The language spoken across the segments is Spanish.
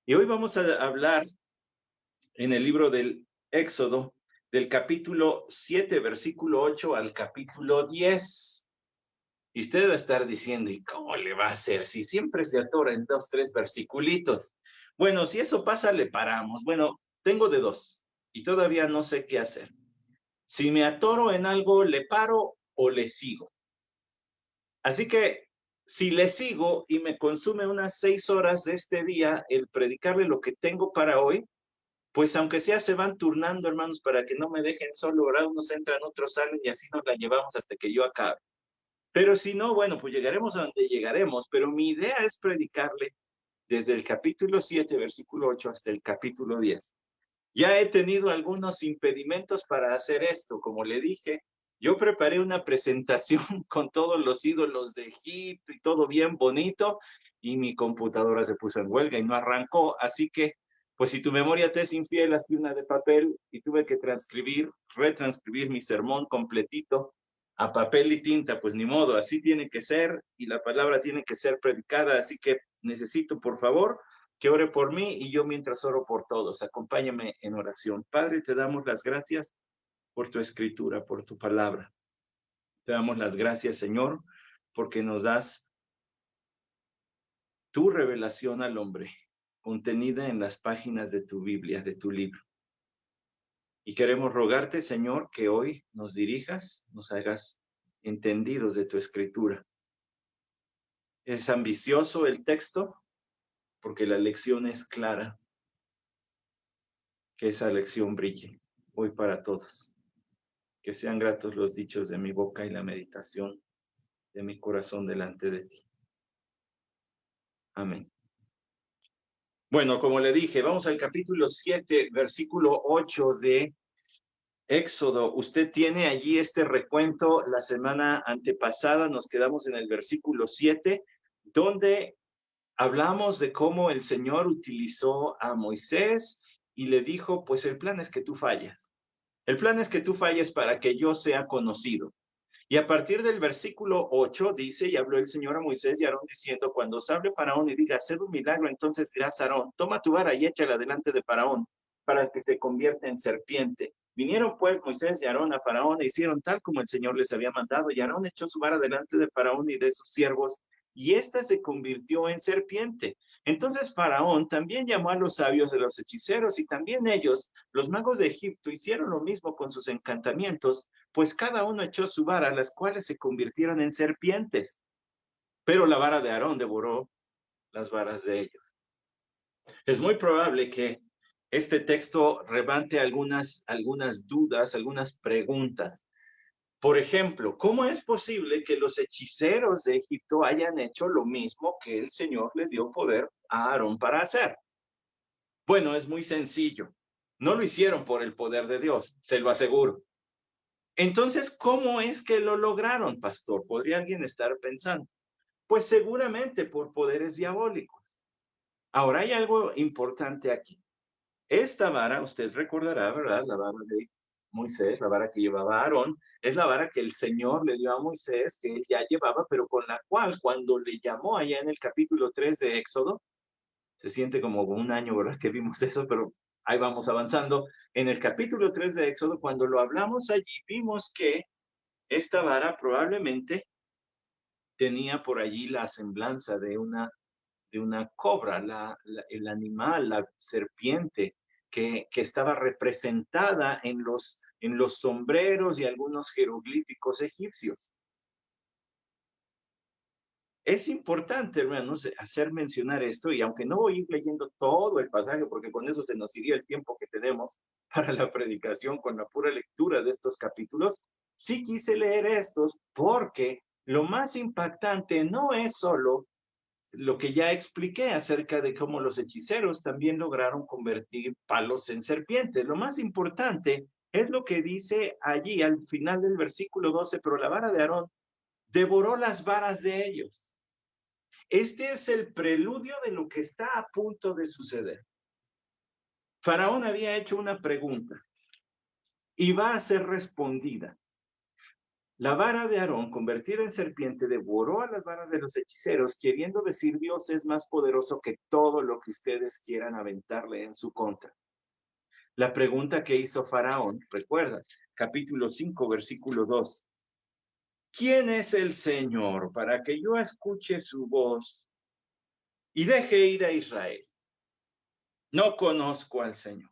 Y hoy vamos a hablar en el libro del Éxodo, del capítulo 7, versículo 8 al capítulo 10. Y usted va a estar diciendo, ¿y cómo le va a hacer si siempre se atora en 2, 3 versiculitos? Bueno, si eso pasa, le paramos. Bueno, tengo de dos y todavía no sé qué hacer. Si me atoro en algo, ¿le paro o le sigo? Así que si le sigo y me consume unas 6 horas de este día el predicarle lo que tengo para hoy, pues aunque sea se van turnando, hermanos, para que no me dejen solo, ¿verdad? Unos entran, otros salen y así nos la llevamos hasta que yo acabe. Pero si no, bueno, pues llegaremos a donde llegaremos, pero mi idea es predicarle desde el capítulo 7, versículo 8 hasta el capítulo 10. Ya he tenido algunos impedimentos para hacer esto, como le dije. Yo preparé una presentación con todos los ídolos de Egipto y todo bien bonito, y mi computadora se puso en huelga y no arrancó. Así que, pues si tu memoria te es infiel, hazte una de papel y tuve que retranscribir mi sermón completito a papel y tinta. Pues ni modo, así tiene que ser y la palabra tiene que ser predicada. Así que necesito, por favor, que ore por mí y yo mientras oro por todos. Acompáñame en oración. Padre, te damos las gracias por tu escritura, por tu palabra. Te damos las gracias, Señor, porque nos das tu revelación al hombre, contenida en las páginas de tu Biblia, de tu libro. Y queremos rogarte, Señor, que hoy nos dirijas, nos hagas entendidos de tu escritura. Es ambicioso el texto, porque la lección es clara. Que esa lección brille hoy para todos. Que sean gratos los dichos de mi boca y la meditación de mi corazón delante de ti. Amén. Bueno, como le dije, vamos al capítulo 7, versículo 8 de Éxodo. Usted tiene allí este recuento. La semana antepasada nos quedamos en el versículo 7, donde hablamos de cómo el Señor utilizó a Moisés y le dijo, pues el plan es que tú falles. El plan es que tú falles para que yo sea conocido. Y a partir del versículo 8 dice, y habló el Señor a Moisés y a Aarón diciendo, cuando os hable Faraón y diga, haced un milagro, entonces dirás a Aarón, toma tu vara y échala delante de Faraón, para que se convierta en serpiente. Vinieron pues Moisés y Aarón a Faraón e hicieron tal como el Señor les había mandado, y Aarón echó su vara delante de Faraón y de sus siervos, y ésta se convirtió en serpiente. Entonces Faraón también llamó a los sabios de los hechiceros, y también ellos, los magos de Egipto, hicieron lo mismo con sus encantamientos, pues cada uno echó su vara, las cuales se convirtieron en serpientes. Pero la vara de Aarón devoró las varas de ellos. Es muy probable que este texto levante algunas dudas, algunas preguntas. Por ejemplo, ¿cómo es posible que los hechiceros de Egipto hayan hecho lo mismo que el Señor le dio poder a Aarón para hacer? Bueno, es muy sencillo. No lo hicieron por el poder de Dios, se lo aseguro. Entonces, ¿cómo es que lo lograron, pastor? ¿Podría alguien estar pensando? Pues seguramente por poderes diabólicos. Ahora hay algo importante aquí. Esta vara, usted recordará, ¿verdad? La vara de Moisés, la vara que llevaba Aarón, es la vara que el Señor le dio a Moisés, que él ya llevaba, pero con la cual cuando le llamó allá en el capítulo 3 de Éxodo, se siente como un año, ¿verdad? Que vimos eso, pero ahí vamos avanzando. En el capítulo 3 de Éxodo, cuando lo hablamos allí, vimos que esta vara probablemente tenía por allí la semblanza de una cobra, el animal, la serpiente, que estaba representada en los sombreros y algunos jeroglíficos egipcios. Es importante, hermanos, hacer mencionar esto, y aunque no voy a ir leyendo todo el pasaje, porque con eso se nos iría el tiempo que tenemos para la predicación con la pura lectura de estos capítulos, sí quise leer estos porque lo más impactante no es solo lo que ya expliqué acerca de cómo los hechiceros también lograron convertir palos en serpientes. Lo más importante es lo que dice allí al final del versículo 12, pero la vara de Aarón devoró las varas de ellos. Este es el preludio de lo que está a punto de suceder. Faraón había hecho una pregunta y va a ser respondida. La vara de Aarón, convertida en serpiente, devoró a las varas de los hechiceros, queriendo decir Dios es más poderoso que todo lo que ustedes quieran aventarle en su contra. La pregunta que hizo Faraón, recuerda, capítulo 5, versículo 2. ¿Quién es el Señor para que yo escuche su voz y deje ir a Israel? No conozco al Señor.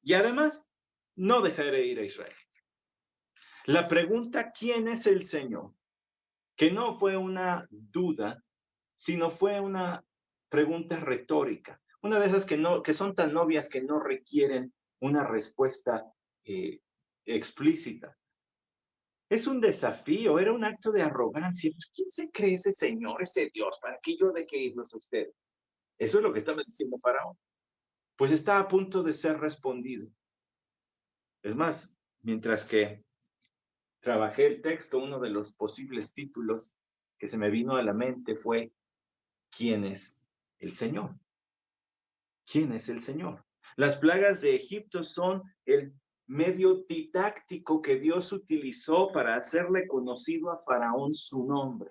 Y además, no dejaré ir a Israel. La pregunta, ¿quién es el Señor? Que no fue una duda, sino fue una pregunta retórica. Una de esas que son tan obvias que no requieren una respuesta explícita. Es un desafío, era un acto de arrogancia. ¿Quién se cree ese Señor, ese Dios, para que yo deje irlos a ustedes? Eso es lo que estaba diciendo Faraón. Pues está a punto de ser respondido. Es más, mientras que trabajé el texto, uno de los posibles títulos que se me vino a la mente fue ¿quién es el Señor? ¿Quién es el Señor? Las plagas de Egipto son el medio didáctico que Dios utilizó para hacerle conocido a Faraón su nombre.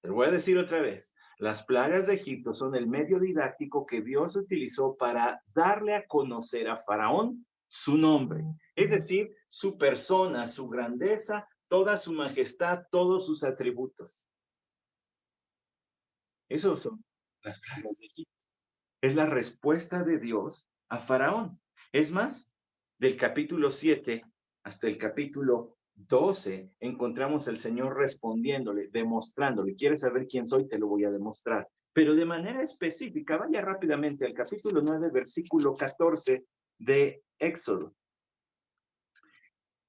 Te lo voy a decir otra vez. Las plagas de Egipto son el medio didáctico que Dios utilizó para darle a conocer a Faraón su nombre, es decir, su persona, su grandeza, toda su majestad, todos sus atributos. Esos son las plagas de Egipto. Es la respuesta de Dios a Faraón. Es más, del capítulo 7 hasta el capítulo 12 encontramos al Señor respondiéndole, demostrándole, ¿quieres saber quién soy? Te lo voy a demostrar. Pero de manera específica, vaya rápidamente al capítulo 9, versículo 14 de Éxodo.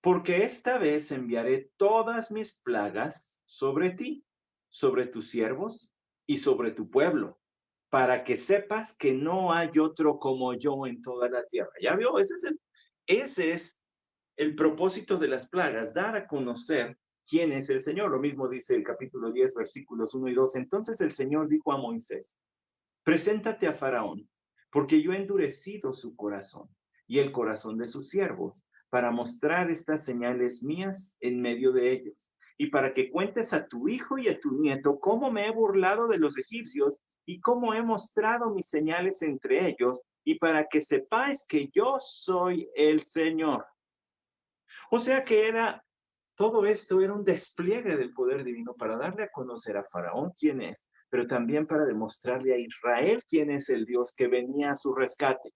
Porque esta vez enviaré todas mis plagas sobre ti, sobre tus siervos y sobre tu pueblo, para que sepas que no hay otro como yo en toda la tierra. ¿Ya vio? Ese es el propósito de las plagas, dar a conocer quién es el Señor. Lo mismo dice el capítulo 10, versículos 1 y 2. Entonces el Señor dijo a Moisés, preséntate a Faraón, porque yo he endurecido su corazón y el corazón de sus siervos, para mostrar estas señales mías en medio de ellos, y para que cuentes a tu hijo y a tu nieto cómo me he burlado de los egipcios y cómo he mostrado mis señales entre ellos, y para que sepáis que yo soy el Señor. O sea que todo esto era un despliegue del poder divino para darle a conocer a Faraón quién es, pero también para demostrarle a Israel quién es el Dios que venía a su rescate.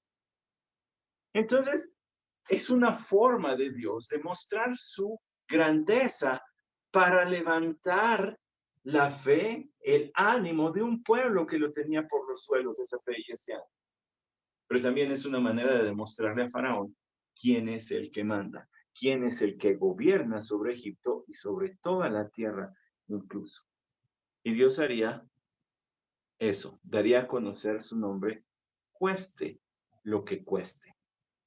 Entonces, es una forma de Dios de mostrar su grandeza para levantar la fe, el ánimo de un pueblo que lo tenía por los suelos, esa fe y ese ánimo. Pero también es una manera de demostrarle a Faraón quién es el que manda, quién es el que gobierna sobre Egipto y sobre toda la tierra incluso. Y Dios haría eso, daría a conocer su nombre, cueste lo que cueste.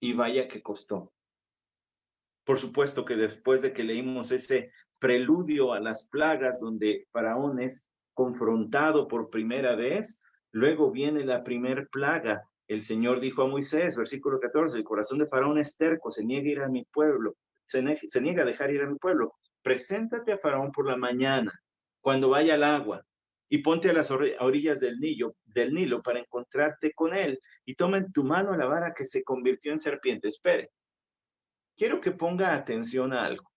Y vaya que costó. Por supuesto que después de que leímos ese preludio a las plagas donde Faraón es confrontado por primera vez, luego viene la primer plaga. El Señor dijo a Moisés, versículo 14, el corazón de Faraón es terco, se niega a ir a mi pueblo, se niega a dejar ir a mi pueblo. Preséntate a Faraón por la mañana, cuando vaya al agua, y ponte a las orillas del Nilo para encontrarte con él, y toma en tu mano la vara que se convirtió en serpiente. Espere, quiero que ponga atención a algo.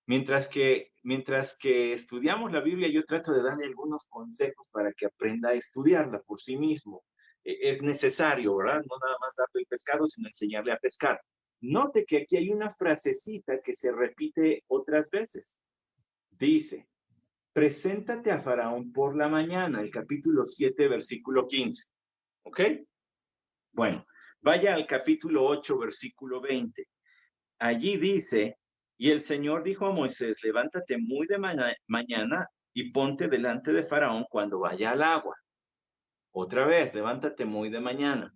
Mientras que estudiamos la Biblia, yo trato de darle algunos consejos para que aprenda a estudiarla por sí mismo. Es necesario, ¿verdad? No nada más darle el pescado, sino enseñarle a pescar. Note que aquí hay una frasecita que se repite otras veces. Dice, preséntate a Faraón por la mañana, el capítulo 7, versículo 15. ¿Ok? Bueno, vaya al capítulo 8, versículo 20. Allí dice, y el Señor dijo a Moisés, levántate muy de mañana y ponte delante de Faraón cuando vaya al agua. Otra vez, levántate muy de mañana.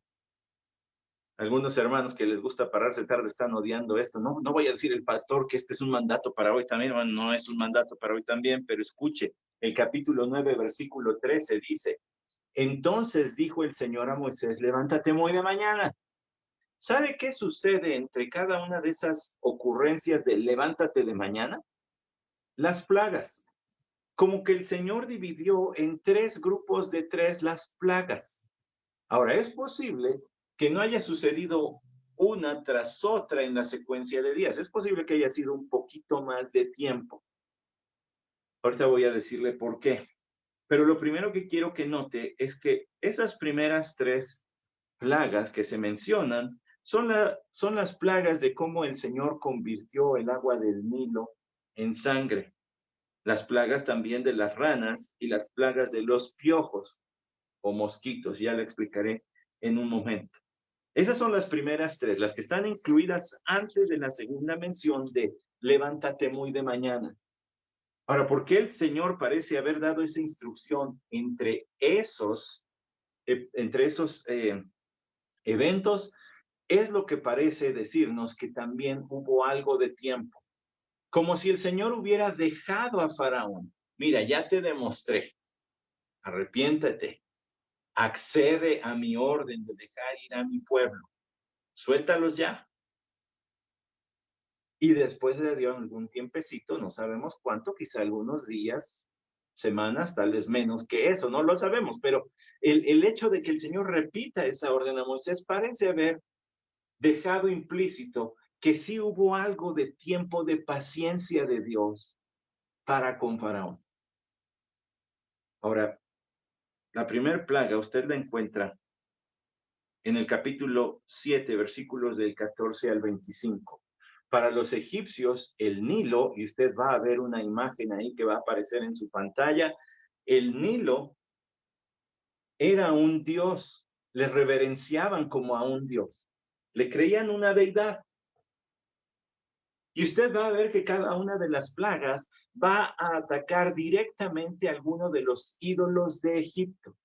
Algunos hermanos que les gusta pararse tarde están odiando esto. No voy a decir el pastor que este es un mandato para hoy también. Bueno, no es un mandato para hoy también, pero escuche, el capítulo 9, versículo 13 dice, entonces dijo el Señor a Moisés, levántate muy de mañana. ¿Sabe qué sucede entre cada una de esas ocurrencias de levántate de mañana? las plagas. Como que el Señor dividió en 3 grupos de 3 las plagas. Ahora, es posible que no haya sucedido una tras otra en la secuencia de días. Es posible que haya sido un poquito más de tiempo. Ahorita voy a decirle por qué. Pero lo primero que quiero que note es que esas primeras 3 plagas que se mencionan son las plagas de cómo el Señor convirtió el agua del Nilo en sangre. Las plagas también de las ranas y las plagas de los piojos o mosquitos, ya le explicaré en un momento. Esas son las primeras 3, las que están incluidas antes de la segunda mención de levántate muy de mañana. Ahora, ¿por qué el Señor parece haber dado esa instrucción entre esos eventos? Es lo que parece decirnos que también hubo algo de tiempo. Como si el Señor hubiera dejado a Faraón. Mira, ya te demostré. Arrepiéntate. Accede a mi orden de dejar ir a mi pueblo. Suéltalos ya. Y después le dio algún tiempecito, no sabemos cuánto, quizá algunos días, semanas, tal vez menos que eso, no lo sabemos, pero el hecho de que el Señor repita esa orden a Moisés parece haber dejado implícito que sí hubo algo de tiempo de paciencia de Dios para con Faraón. Ahora, la primera plaga usted la encuentra en el capítulo 7, versículos del 14 al 25. Para los egipcios, el Nilo, y usted va a ver una imagen ahí que va a aparecer en su pantalla, el Nilo era un dios, le reverenciaban como a un dios, le creían una deidad. Y usted va a ver que cada una de las plagas va a atacar directamente a alguno de los ídolos de Egipto.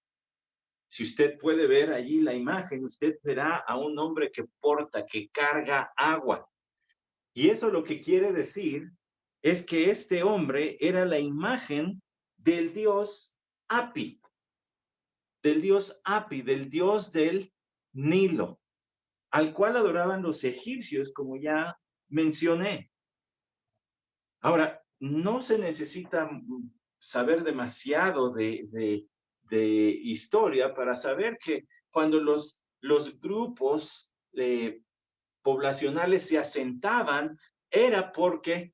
Si usted puede ver allí la imagen, usted verá a un hombre que porta, que carga agua. Y eso lo que quiere decir es que este hombre era la imagen del dios Api, del dios del Nilo, al cual adoraban los egipcios, como ya mencioné. Ahora, no se necesita saber demasiado de historia para saber que cuando los grupos poblacionales se asentaban, era porque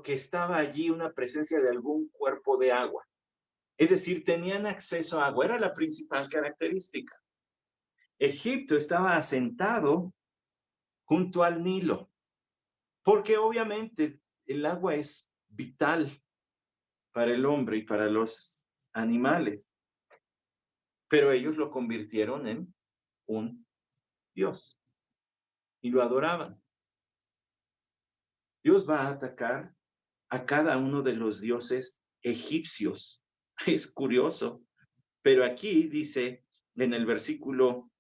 estaba allí una presencia de algún cuerpo de agua. Es decir, tenían acceso a agua, era la principal característica. Egipto estaba asentado junto al Nilo, porque obviamente el agua es vital para el hombre y para los animales, pero ellos lo convirtieron en un dios y lo adoraban. Dios va a atacar a cada uno de los dioses egipcios. Es curioso, pero aquí dice en el versículo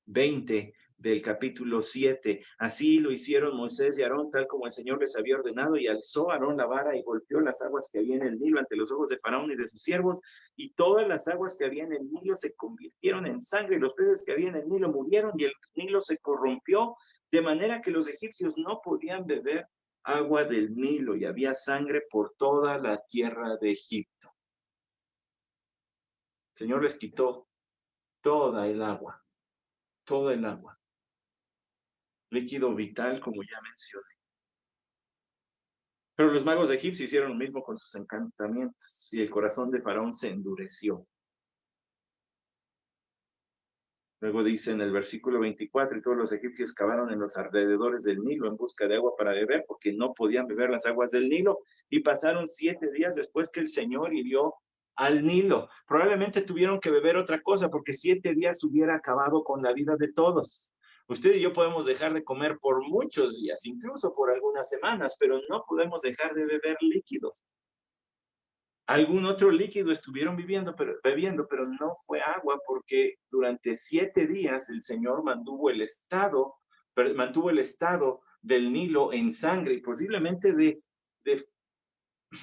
20 del capítulo 7, así lo hicieron Moisés y Aarón, tal como el Señor les había ordenado, y alzó Aarón la vara y golpeó las aguas que había en el Nilo ante los ojos de Faraón y de sus siervos, y todas las aguas que había en el Nilo se convirtieron en sangre, y los peces que había en el Nilo murieron, y el Nilo se corrompió, de manera que los egipcios no podían beber agua del Nilo, y había sangre por toda la tierra de Egipto. El Señor les quitó toda el agua, líquido vital, como ya mencioné. Pero los magos de Egipto hicieron lo mismo con sus encantamientos, y el corazón de Faraón se endureció. Luego dice en el versículo 24, y todos los egipcios cavaron en los alrededores del Nilo en busca de agua para beber, porque no podían beber las aguas del Nilo, y pasaron 7 días después que el Señor hirió al Nilo. Probablemente tuvieron que beber otra cosa, porque 7 días hubiera acabado con la vida de todos. Usted y yo podemos dejar de comer por muchos días, incluso por algunas semanas, pero no podemos dejar de beber líquidos. Algún otro líquido estuvieron bebiendo, pero no fue agua, porque durante 7 días el Señor mantuvo el estado del Nilo en sangre y posiblemente de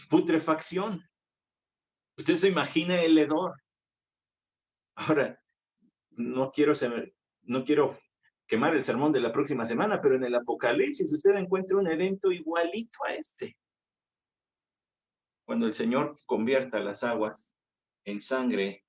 putrefacción. Usted se imagina el hedor. Ahora, no quiero quemar el sermón de la próxima semana, pero en el Apocalipsis usted encuentra un evento igualito a este. cuando el Señor convierta las aguas en sangre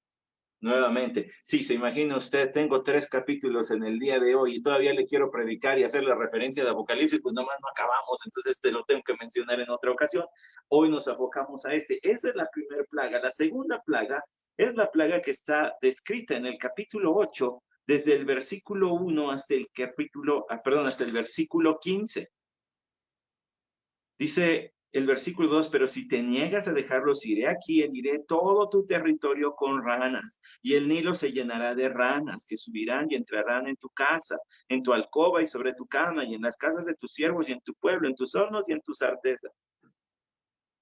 nuevamente. Sí, se imagina usted, tengo 3 capítulos en el día de hoy y todavía le quiero predicar y hacer la referencia de Apocalipsis, pues nomás no acabamos, entonces te lo tengo que mencionar en otra ocasión. Hoy nos enfocamos a este. Esa es la primera plaga. La segunda plaga es la plaga que está descrita en el capítulo 8, desde el versículo 1 hasta el capítulo, hasta el versículo 15. Dice el versículo 2, pero si te niegas a dejarlos, iré aquí, heriré todo tu territorio con ranas, y el Nilo se llenará de ranas, que subirán y entrarán en tu casa, en tu alcoba y sobre tu cama, y en las casas de tus siervos y en tu pueblo, en tus hornos y en tus artesas.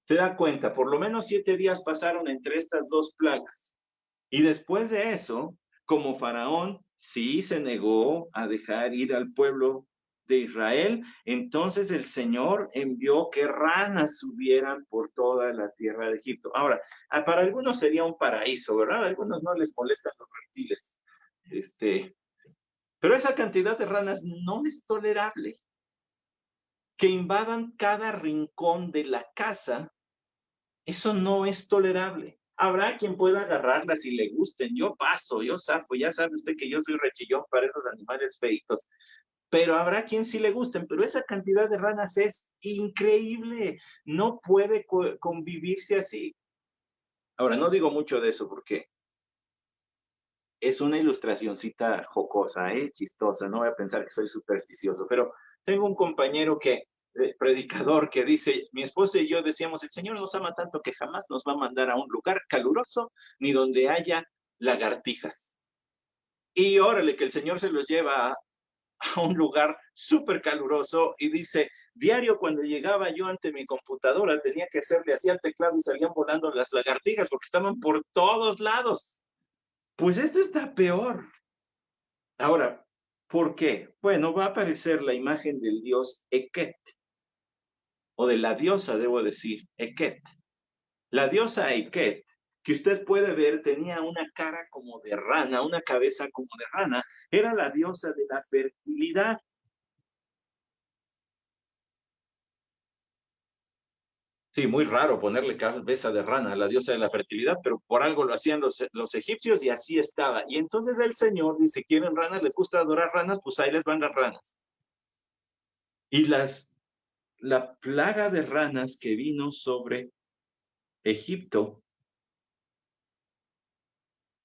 Se da cuenta, por lo menos 7 días pasaron entre estas 2 plagas. Y después de eso, como Faraón sí se negó a dejar ir al pueblo de Israel, entonces el Señor envió que ranas subieran por toda la tierra de Egipto. Ahora, para algunos sería un paraíso, ¿verdad? A algunos no les molestan los reptiles. Pero esa cantidad de ranas no es tolerable. Que invadan cada rincón de la casa, eso no es tolerable. Habrá quien pueda agarrarlas si le gusten. Yo paso, yo zafo. Ya sabe usted que yo soy rechillón para esos animales feitos. Pero habrá quien sí le gusten. Pero esa cantidad de ranas es increíble. No puede convivirse así. Ahora, no digo mucho de eso porque es una ilustracioncita jocosa, chistosa. No voy a pensar que soy supersticioso. Pero tengo un compañero predicador que dice, mi esposa y yo decíamos, el Señor nos ama tanto que jamás nos va a mandar a un lugar caluroso ni donde haya lagartijas. Y órale, que el Señor se los lleva a un lugar súper caluroso y dice, diario cuando llegaba yo ante mi computadora tenía que hacerle así al teclado y salían volando las lagartijas porque estaban por todos lados. Pues esto está peor. Ahora, ¿por qué? Bueno, va a aparecer la imagen del dios Eket, o de la diosa, debo decir, Eket. La diosa Eket, que usted puede ver, tenía una cara como de rana, una cabeza como de rana, era la diosa de la fertilidad. Sí, muy raro ponerle cabeza de rana a la diosa de la fertilidad, pero por algo lo hacían los egipcios y así estaba. Y entonces el Señor dice, ¿quieren ranas? ¿Les gusta adorar ranas? Pues ahí les van las ranas. Y la plaga de ranas que vino sobre Egipto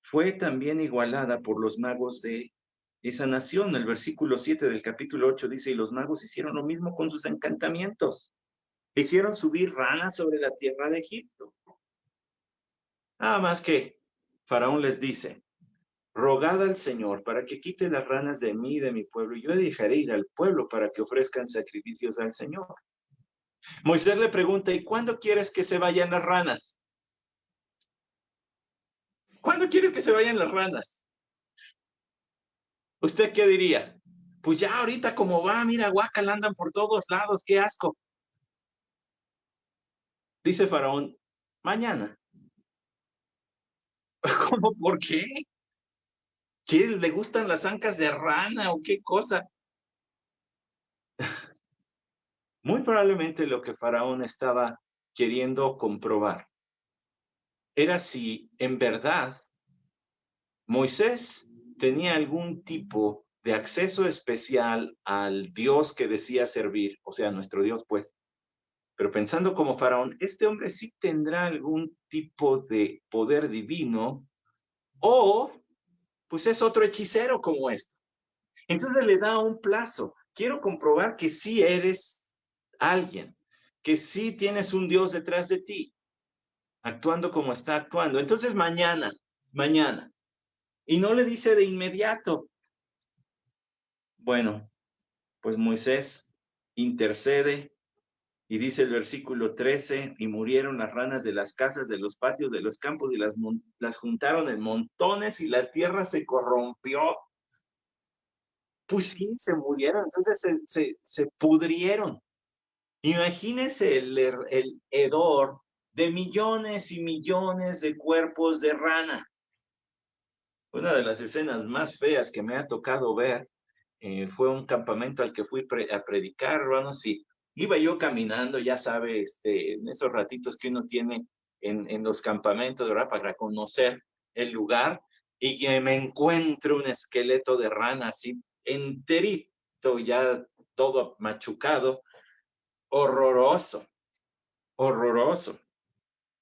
fue también igualada por los magos de esa nación. El versículo 7 del capítulo 8 dice, y los magos hicieron lo mismo con sus encantamientos. Hicieron subir ranas sobre la tierra de Egipto. Nada más que Faraón les dice, rogad al Señor para que quite las ranas de mí y de mi pueblo, y yo dejaré ir al pueblo para que ofrezcan sacrificios al Señor. Moisés le pregunta, ¿y cuándo quieres que se vayan las ranas? ¿Cuándo quieres que se vayan las ranas? ¿Usted qué diría? Pues ya ahorita como va, mira, guacal, andan por todos lados, qué asco. Dice Faraón, mañana. ¿Cómo? ¿Por qué? ¿Le gustan las ancas de rana o qué cosa? Muy probablemente lo que Faraón estaba queriendo comprobar era si en verdad Moisés tenía algún tipo de acceso especial al Dios que decía servir, o sea, nuestro Dios, pues. Pero pensando como Faraón, este hombre sí tendrá algún tipo de poder divino o pues es otro hechicero como este. Entonces le da un plazo. Quiero comprobar que sí eres alguien, que sí tienes un Dios detrás de ti, actuando como está actuando. Entonces mañana. Y no le dice de inmediato. Bueno, pues Moisés intercede y dice el versículo 13, y murieron las ranas de las casas, de los patios, de los campos, y las juntaron en montones y la tierra se corrompió. Pues sí, se murieron, entonces se pudrieron. Imagínense el hedor de millones y millones de cuerpos de rana. Una de las escenas más feas que me ha tocado ver fue un campamento al que fui a predicar, hermanos, y Iba yo caminando, ya sabe, en esos ratitos que uno tiene en los campamentos, ¿verdad? Para conocer el lugar, y que me encuentro un esqueleto de rana así enterito, ya todo machucado, horroroso, horroroso.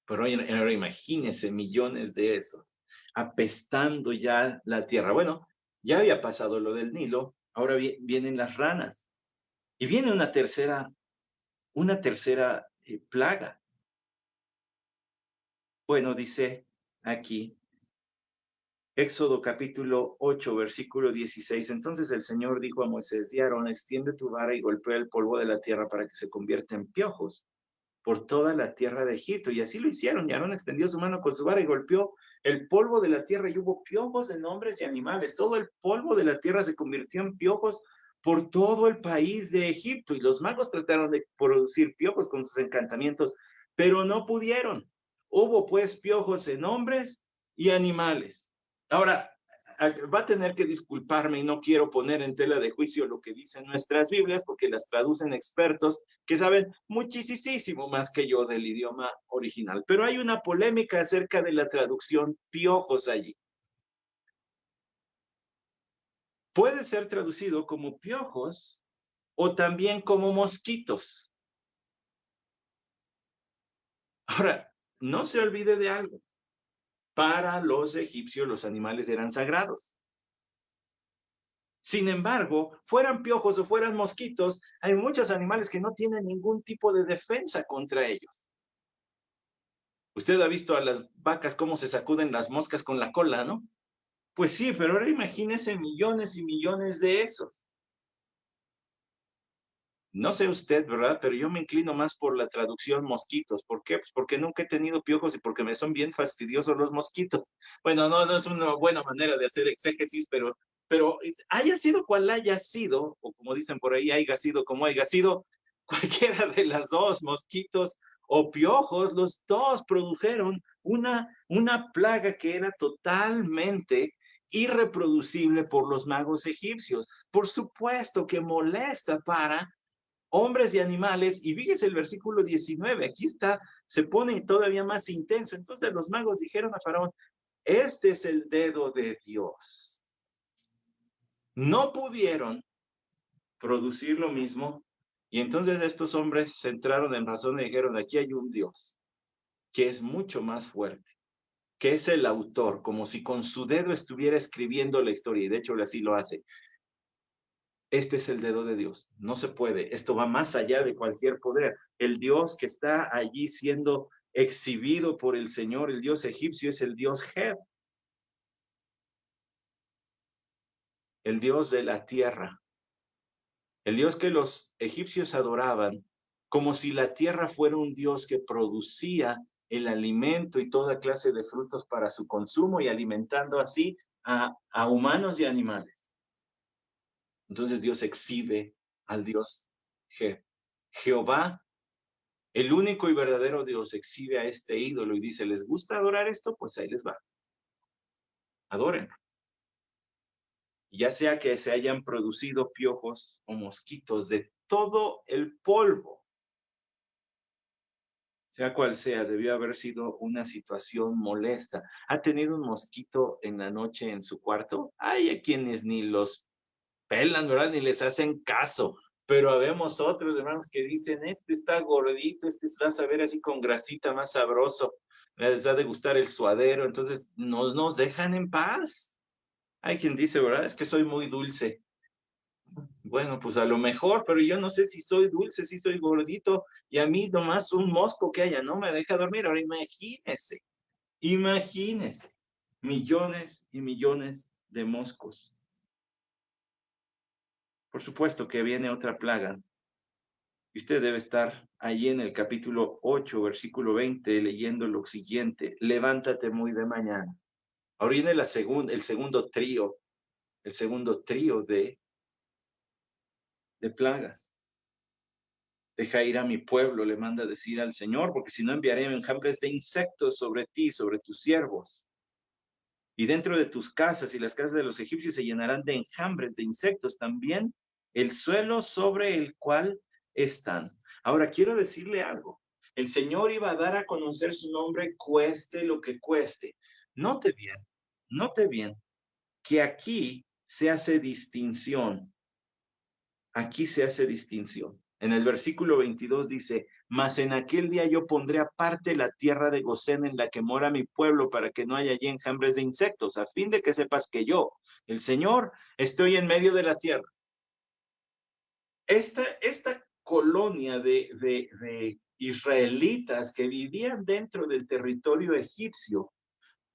Pero ahora imagínense millones de esos, apestando ya la tierra. Bueno, ya había pasado lo del Nilo, ahora vienen las ranas. Y viene una tercera plaga. Bueno, dice aquí, Éxodo capítulo 8, versículo 16. Entonces el Señor dijo a Moisés: di a Aarón, extiende tu vara y golpea el polvo de la tierra para que se convierta en piojos por toda la tierra de Egipto. Y así lo hicieron. Y Aarón extendió su mano con su vara y golpeó el polvo de la tierra, y hubo piojos en hombres y animales. Todo el polvo de la tierra se convirtió en piojos por todo el país de Egipto. Y los magos trataron de producir piojos con sus encantamientos, pero no pudieron. Hubo pues piojos en hombres y animales. Ahora, va a tener que disculparme, y no quiero poner en tela de juicio lo que dicen nuestras Biblias, porque las traducen expertos que saben muchísimo más que yo del idioma original. Pero hay una polémica acerca de la traducción piojos allí. Puede ser traducido como piojos o también como mosquitos. Ahora, no se olvide de algo. Para los egipcios los animales eran sagrados. Sin embargo, fueran piojos o fueran mosquitos, hay muchos animales que no tienen ningún tipo de defensa contra ellos. Usted ha visto a las vacas cómo se sacuden las moscas con la cola, ¿no? Pues sí, pero ahora imagínese millones y millones de esos. No sé usted, ¿verdad? Pero yo me inclino más por la traducción mosquitos. ¿Por qué? Pues porque nunca he tenido piojos y porque me son bien fastidiosos los mosquitos. Bueno, no es una buena manera de hacer exégesis, pero haya sido cual haya sido, o como dicen por ahí, haya sido como haya sido, cualquiera de las dos, mosquitos o piojos, los dos produjeron una plaga que era totalmente irreproducible por los magos egipcios. Por supuesto que molesta para hombres y animales. Y fíjese el versículo 19, aquí está, se pone todavía más intenso. Entonces los magos dijeron a Faraón: este es el dedo de Dios. No pudieron producir lo mismo, y entonces estos hombres se entraron en razón y dijeron: aquí hay un Dios que es mucho más fuerte, que es el autor, como si con su dedo estuviera escribiendo la historia, y de hecho así lo hace. Este es el dedo de Dios. No se puede. Esto va más allá de cualquier poder. El Dios que está allí siendo exhibido por el Señor, el Dios egipcio, es el Dios Heb, el Dios de la tierra, el Dios que los egipcios adoraban como si la tierra fuera un Dios que producía el alimento y toda clase de frutos para su consumo, y alimentando así a humanos y animales. Entonces Dios exhibe al Dios Heb. Jehová, el único y verdadero Dios, exhibe a este ídolo y dice: ¿les gusta adorar esto? Pues ahí les va. Adoren. Ya sea que se hayan producido piojos o mosquitos de todo el polvo, sea cual sea, debió haber sido una situación molesta. ¿Ha tenido un mosquito en la noche en su cuarto? Hay a quienes ni los pelan, ¿verdad? Ni les hacen caso. Pero habemos otros hermanos que dicen: este está gordito, este va a saber así con grasita, más sabroso, les ha de gustar el suadero. Entonces no nos dejan en paz. Hay quien dice: ¿verdad? Es que soy muy dulce. Bueno, pues a lo mejor, pero yo no sé si soy dulce, si soy gordito, y a mí nomás un mosco que haya no me deja dormir. Ahora imagínese, millones y millones de moscos. Por supuesto que viene otra plaga. Y usted debe estar allí en el capítulo 8, versículo 20, leyendo lo siguiente: levántate muy de mañana. Ahora viene el segundo trío de plagas. Deja ir a mi pueblo, le manda decir al Señor, porque si no enviaré enjambres de insectos sobre ti, sobre tus siervos. Y dentro de tus casas y las casas de los egipcios se llenarán de enjambres de insectos. También el suelo sobre el cual están. Ahora, quiero decirle algo. El Señor iba a dar a conocer su nombre, cueste lo que cueste. Note bien, que aquí se hace distinción. Aquí se hace distinción. En el versículo 22 dice, mas en aquel día yo pondré aparte la tierra de Gosén en la que mora mi pueblo para que no haya allí enjambres de insectos, a fin de que sepas que yo, el Señor, estoy en medio de la tierra. Esta colonia de israelitas que vivían dentro del territorio egipcio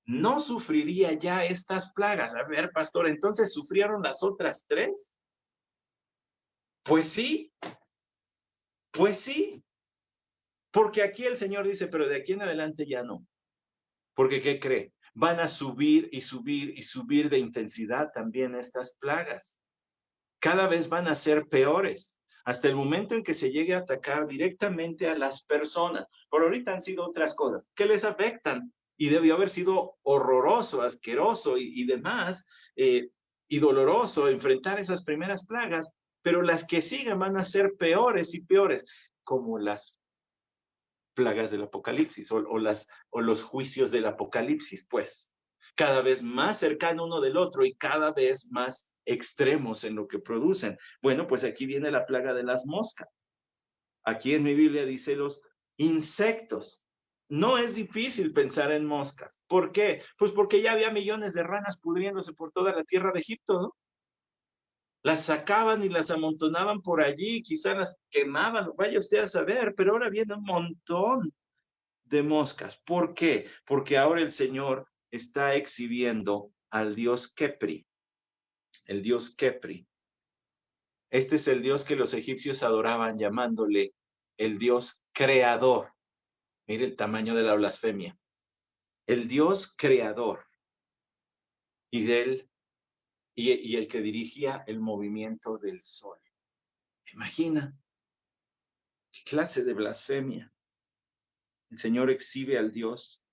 no sufriría ya estas plagas. A ver, pastor, ¿entonces sufrieron las otras tres? Pues sí, porque aquí el Señor dice, pero de aquí en adelante ya no. Porque, ¿qué cree? Van a subir y subir y subir de intensidad también estas plagas. Cada vez van a ser peores, hasta el momento en que se llegue a atacar directamente a las personas. Por ahorita han sido otras cosas que les afectan y debió haber sido horroroso, asqueroso y demás, y doloroso enfrentar esas primeras plagas, pero las que sigan van a ser peores y peores, como las plagas del Apocalipsis o los juicios del Apocalipsis, pues cada vez más cercano uno del otro y cada vez más extremos en lo que producen. Bueno, pues aquí viene la plaga de las moscas. Aquí en mi Biblia dice los insectos. No es difícil pensar en moscas. ¿Por qué? Pues porque ya había millones de ranas pudriéndose por toda la tierra de Egipto, ¿no? Las sacaban y las amontonaban por allí, quizás las quemaban, vaya usted a saber, pero ahora viene un montón de moscas. ¿Por qué? Porque ahora el Señor está exhibiendo al dios Kepri, el dios Kepri. Este es el dios que los egipcios adoraban llamándole el dios creador. Mire el tamaño de la blasfemia. El dios creador y el que dirigía el movimiento del sol. Imagina qué clase de blasfemia. El Señor exhibe al dios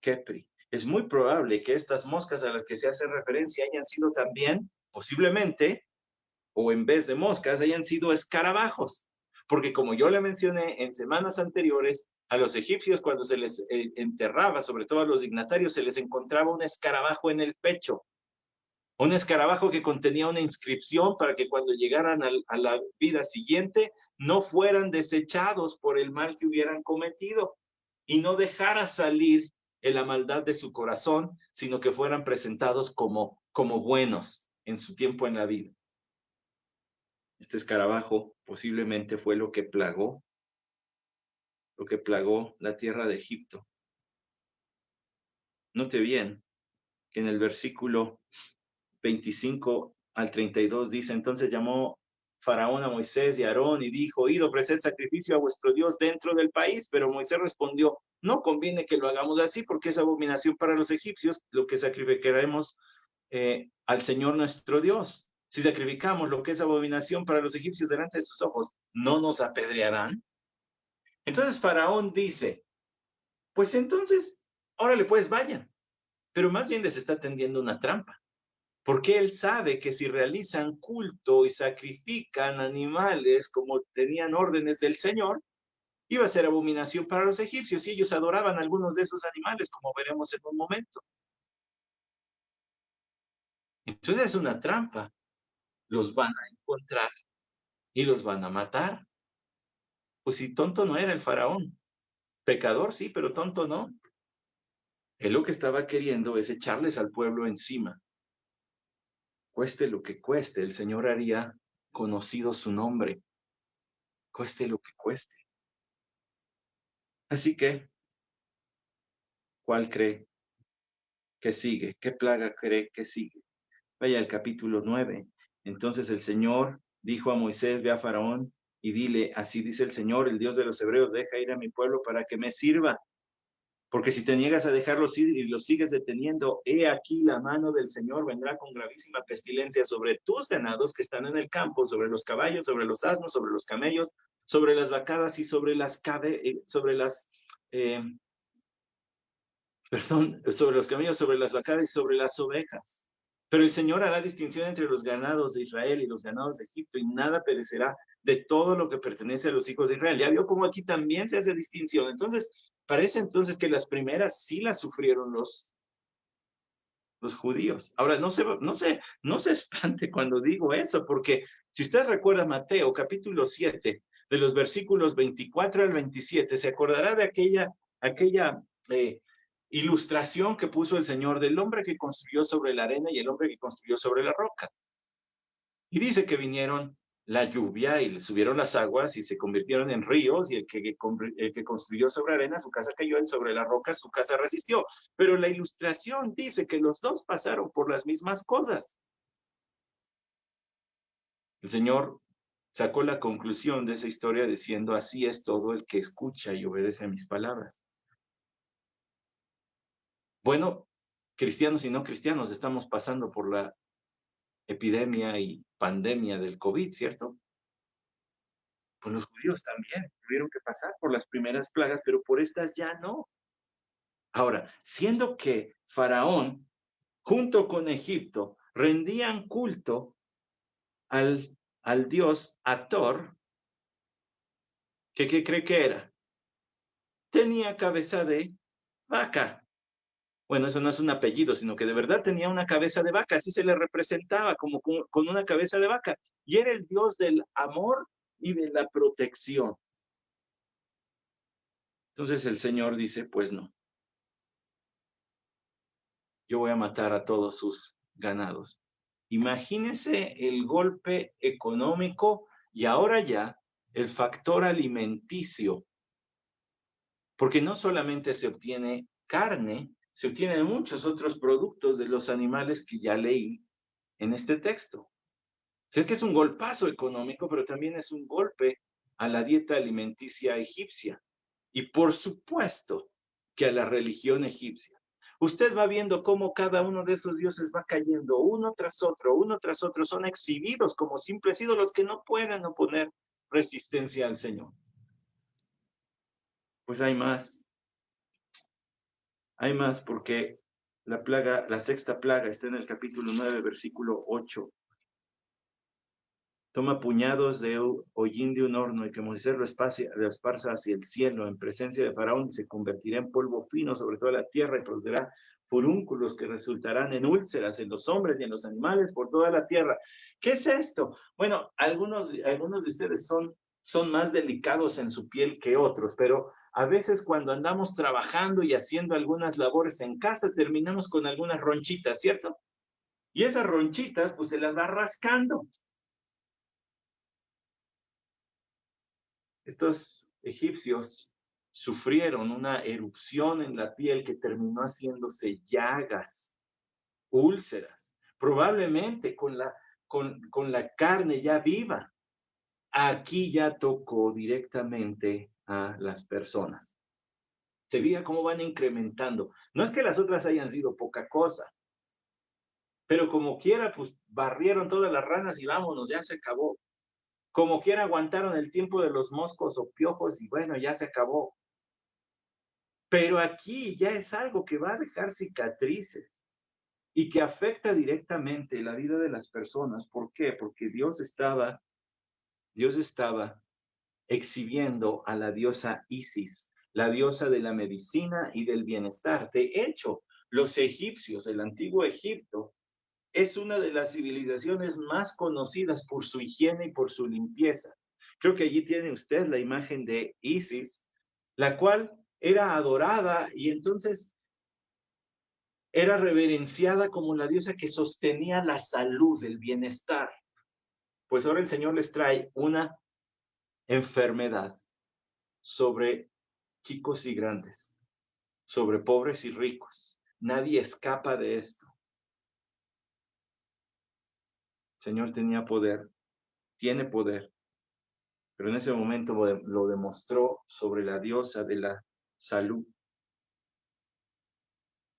Kepri. Es muy probable que estas moscas a las que se hace referencia hayan sido también, posiblemente, o en vez de moscas, hayan sido escarabajos. Porque como yo le mencioné en semanas anteriores, a los egipcios cuando se les enterraba, sobre todo a los dignatarios, se les encontraba un escarabajo en el pecho. Un escarabajo que contenía una inscripción para que cuando llegaran a la vida siguiente no fueran desechados por el mal que hubieran cometido y no dejara salir en la maldad de su corazón, sino que fueran presentados como buenos en su tiempo en la vida. Este escarabajo posiblemente fue lo que plagó la tierra de Egipto. Note bien que en el versículo 25 al 32 dice, entonces llamó Faraón a Moisés y a Aarón y dijo, id ofreced sacrificio a vuestro Dios dentro del país. Pero Moisés respondió, no conviene que lo hagamos así porque es abominación para los egipcios lo que sacrificaremos al Señor nuestro Dios. Si sacrificamos lo que es abominación para los egipcios delante de sus ojos, ¿no nos apedrearán? Entonces Faraón dice, pues entonces, órale pues vayan. Pero más bien les está tendiendo una trampa. Porque él sabe que si realizan culto y sacrifican animales como tenían órdenes del Señor, iba a ser abominación para los egipcios y ellos adoraban algunos de esos animales, como veremos en un momento. Entonces es una trampa. Los van a encontrar y los van a matar. Pues si tonto no era el faraón. Pecador sí, pero tonto no. Él lo que estaba queriendo es echarles al pueblo encima. Cueste lo que cueste, el Señor haría conocido su nombre. Cueste lo que cueste. Así que, ¿cuál cree que sigue? ¿Qué plaga cree que sigue? Vaya al capítulo 9. Entonces el Señor dijo a Moisés, ve a Faraón y dile, así dice el Señor, el Dios de los hebreos, deja ir a mi pueblo para que me sirva. Porque si te niegas a dejarlos ir y los sigues deteniendo, he aquí la mano del Señor vendrá con gravísima pestilencia sobre tus ganados que están en el campo, sobre los caballos, sobre los asnos, sobre los camellos, sobre las vacadas y sobre los camellos, sobre las vacadas y sobre las ovejas. Pero el Señor hará distinción entre los ganados de Israel y los ganados de Egipto, y nada perecerá de todo lo que pertenece a los hijos de Israel. Ya vio cómo aquí también se hace distinción. Entonces, parece entonces que las primeras sí las sufrieron los judíos. Ahora, no se espante cuando digo eso, porque si usted recuerda Mateo capítulo 7, de los versículos 24 al 27, se acordará de aquella ilustración que puso el Señor del hombre que construyó sobre la arena y el hombre que construyó sobre la roca. Y dice que vinieron la lluvia y le subieron las aguas y se convirtieron en ríos, y el que construyó sobre arena, su casa cayó, y sobre la roca su casa resistió. Pero la ilustración dice que los dos pasaron por las mismas cosas. El Señor sacó la conclusión de esa historia diciendo: así es todo el que escucha y obedece a mis palabras. Bueno, cristianos y no cristianos estamos pasando por la epidemia y pandemia del COVID, ¿cierto? Pues los judíos también tuvieron que pasar por las primeras plagas, pero por estas ya no. Ahora, siendo que Faraón, junto con Egipto, rendían culto al dios Hathor, ¿qué cree que era? Tenía cabeza de vaca. Bueno, eso no es un apellido, sino que de verdad tenía una cabeza de vaca, así se le representaba, como con una cabeza de vaca. Y era el dios del amor y de la protección. Entonces el Señor dice: pues no, yo voy a matar a todos sus ganados. Imagínense el golpe económico y ahora ya el factor alimenticio, porque no solamente se obtiene carne, se obtienen muchos otros productos de los animales que ya leí en este texto. Sé que es un golpazo económico, pero también es un golpe a la dieta alimenticia egipcia y por supuesto que a la religión egipcia. Usted va viendo cómo cada uno de esos dioses va cayendo uno tras otro, son exhibidos como simples ídolos que no pueden oponer resistencia al Señor. Pues hay más porque la sexta plaga está en el capítulo 9, versículo 8. Toma puñados de hollín de un horno y que Moisés lo esparza hacia el cielo en presencia de Faraón, y se convertirá en polvo fino sobre toda la tierra y producirá furúnculos que resultarán en úlceras en los hombres y en los animales por toda la tierra. ¿Qué es esto? Bueno, algunos de ustedes son más delicados en su piel que otros, pero a veces cuando andamos trabajando y haciendo algunas labores en casa, terminamos con algunas ronchitas, ¿cierto? Y esas ronchitas, pues se las va rascando. Estos egipcios sufrieron una erupción en la piel que terminó haciéndose llagas, úlceras, probablemente con la carne ya viva. Aquí ya tocó directamente a las personas. Se veía cómo van incrementando. No es que las otras hayan sido poca cosa, pero como quiera, pues barrieron todas las ranas y vámonos, ya se acabó. Como quiera aguantaron el tiempo de los moscos o piojos y bueno, ya se acabó. Pero aquí ya es algo que va a dejar cicatrices y que afecta directamente la vida de las personas. ¿Por qué? Porque Dios estaba exhibiendo a la diosa Isis, la diosa de la medicina y del bienestar. De hecho, los egipcios, el antiguo Egipto, es una de las civilizaciones más conocidas por su higiene y por su limpieza. Creo que allí tiene usted la imagen de Isis, la cual era adorada y entonces era reverenciada como la diosa que sostenía la salud, el bienestar. Pues ahora el Señor les trae una enfermedad sobre chicos y grandes, sobre pobres y ricos. Nadie escapa de esto. El Señor tenía poder, tiene poder, pero en ese momento lo demostró sobre la diosa de la salud.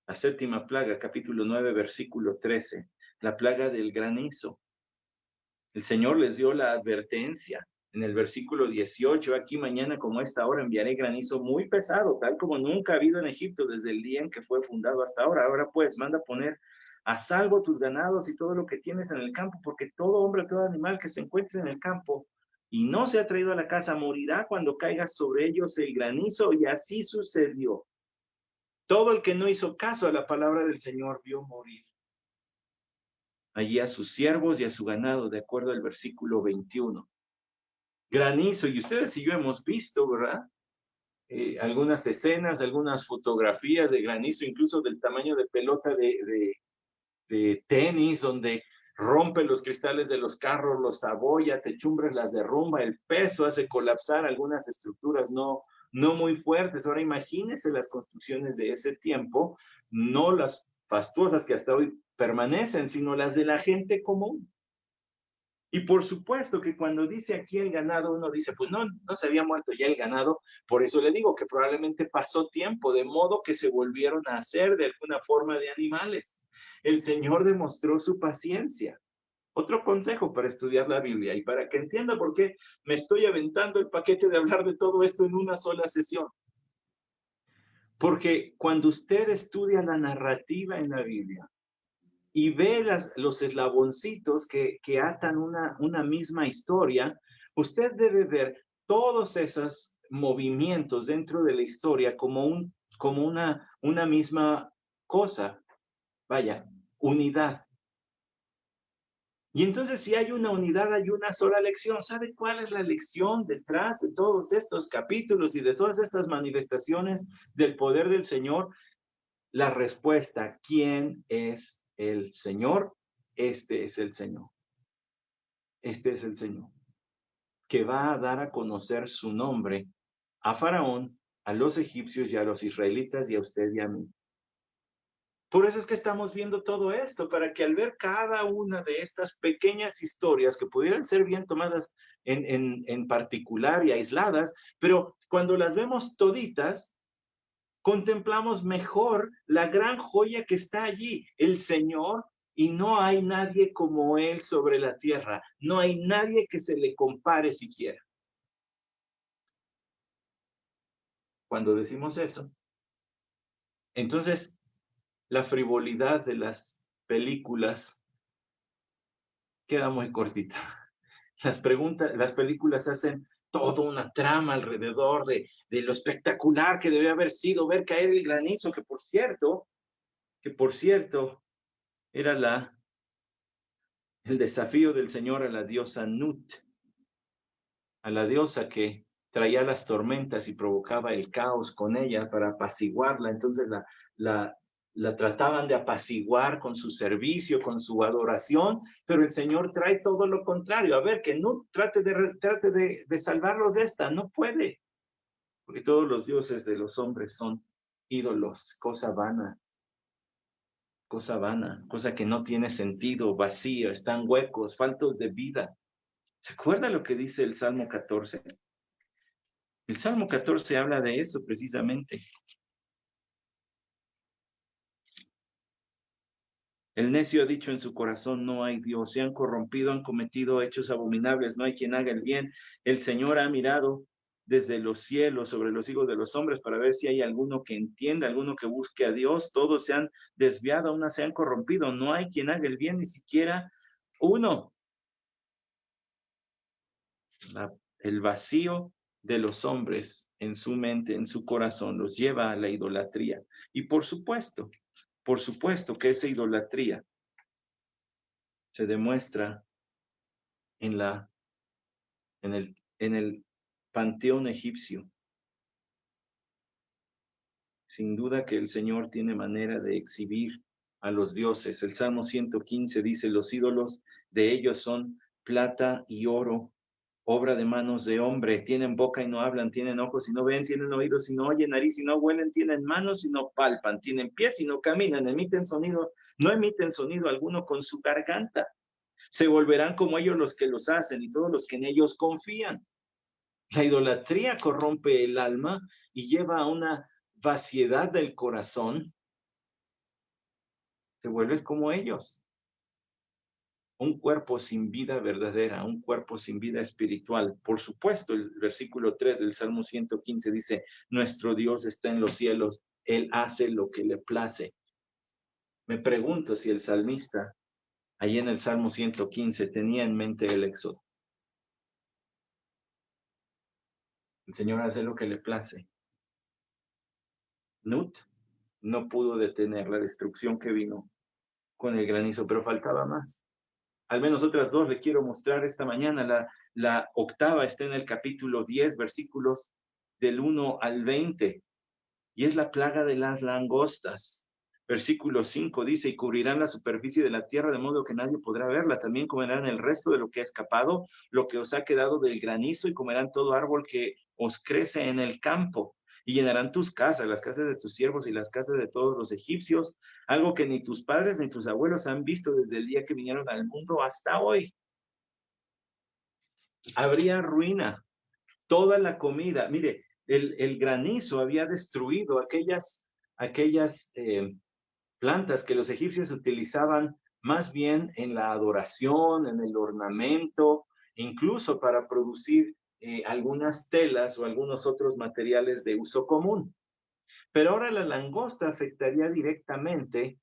La séptima plaga, capítulo 9, versículo 13, la plaga del granizo. El Señor les dio la advertencia en el versículo 18, aquí mañana como esta hora enviaré granizo muy pesado, tal como nunca ha habido en Egipto desde el día en que fue fundado hasta ahora. Ahora pues, manda poner a salvo tus ganados y todo lo que tienes en el campo, porque todo hombre, todo animal que se encuentre en el campo y no se ha traído a la casa, morirá cuando caiga sobre ellos el granizo, y así sucedió. Todo el que no hizo caso a la palabra del Señor vio morir allí a sus siervos y a su ganado, de acuerdo al versículo 21. Granizo, y ustedes y yo hemos visto, ¿verdad? Algunas escenas, algunas fotografías de granizo, incluso del tamaño de pelota de tenis, donde rompe los cristales de los carros, los abolla, techumbres las derrumba, el peso hace colapsar algunas estructuras no muy fuertes. Ahora imagínense las construcciones de ese tiempo, no las fastuosas que hasta hoy permanecen, sino las de la gente común. Y por supuesto que cuando dice aquí el ganado, uno dice, pues no se había muerto ya el ganado. Por eso le digo que probablemente pasó tiempo, de modo que se volvieron a hacer de alguna forma de animales. El Señor demostró su paciencia. Otro consejo para estudiar la Biblia y para que entienda por qué me estoy aventando el paquete de hablar de todo esto en una sola sesión. Porque cuando usted estudia la narrativa en la Biblia y ve los eslaboncitos que atan una misma historia, usted debe ver todos esos movimientos dentro de la historia como una misma cosa. Vaya, unidad. Y entonces, si hay una unidad, hay una sola lección. ¿Sabe cuál es la lección detrás de todos estos capítulos y de todas estas manifestaciones del poder del Señor? La respuesta: ¿quién es el Señor? Este es el Señor. Este es el Señor, que va a dar a conocer su nombre a Faraón, a los egipcios y a los israelitas y a usted y a mí. Por eso es que estamos viendo todo esto, para que al ver cada una de estas pequeñas historias que pudieran ser bien tomadas en particular y aisladas, pero cuando las vemos toditas, contemplamos mejor la gran joya que está allí, el Señor, y no hay nadie como Él sobre la tierra. No hay nadie que se le compare siquiera. Cuando decimos eso, entonces la frivolidad de las películas queda muy cortita. Las películas hacen toda una trama alrededor de lo espectacular que debe haber sido ver caer el granizo, que por cierto, era el desafío del Señor a la diosa Nut, a la diosa que traía las tormentas y provocaba el caos con ella para apaciguarla. Entonces la trataban de apaciguar con su servicio, con su adoración, pero el Señor trae todo lo contrario. A ver, que Nut trate de salvarlos de esta, no puede, porque todos los dioses de los hombres son ídolos, cosa vana, cosa que no tiene sentido, vacío, están huecos, faltos de vida. ¿Se acuerda lo que dice el Salmo 14? El Salmo 14 habla de eso precisamente. El necio ha dicho en su corazón, no hay Dios. Se han corrompido, han cometido hechos abominables, no hay quien haga el bien. El Señor ha mirado desde los cielos sobre los hijos de los hombres para ver si hay alguno que entienda, alguno que busque a Dios. Todos se han desviado, aún se han corrompido. No hay quien haga el bien, ni siquiera uno. El vacío de los hombres en su mente, en su corazón, los lleva a la idolatría. Y por supuesto que esa idolatría se demuestra en el panteón egipcio. Sin duda que el Señor tiene manera de exhibir a los dioses. El Salmo 115 dice, los ídolos de ellos son plata y oro, obra de manos de hombre. Tienen boca y no hablan, tienen ojos y no ven, tienen oídos y no oyen, nariz y no huelen, tienen manos y no palpan, tienen pies y no caminan, no emiten sonido alguno con su garganta. Se volverán como ellos los que los hacen y todos los que en ellos confían. La idolatría corrompe el alma y lleva a una vaciedad del corazón. Te vuelves como ellos. Un cuerpo sin vida verdadera, un cuerpo sin vida espiritual. Por supuesto, el versículo 3 del Salmo 115 dice, nuestro Dios está en los cielos, Él hace lo que le place. Me pregunto si el salmista, allí en el Salmo 115, tenía en mente el éxodo. El Señor hace lo que le place. Nut no pudo detener la destrucción que vino con el granizo, pero faltaba más. Al menos otras dos le quiero mostrar esta mañana. La octava está en el capítulo 10, versículos del 1 al 20, y es la plaga de las langostas. Versículo 5 dice, y cubrirán la superficie de la tierra de modo que nadie podrá verla. También comerán el resto de lo que ha escapado, lo que os ha quedado del granizo, y comerán todo árbol que os crece en el campo. Y llenarán tus casas, las casas de tus siervos y las casas de todos los egipcios, algo que ni tus padres ni tus abuelos han visto desde el día que vinieron al mundo hasta hoy. Habría ruina, toda la comida. Mire, el granizo había destruido aquellas plantas que los egipcios utilizaban más bien en la adoración, en el ornamento, incluso para producir algunas telas o algunos otros materiales de uso común. Pero ahora la langosta afectaría directamente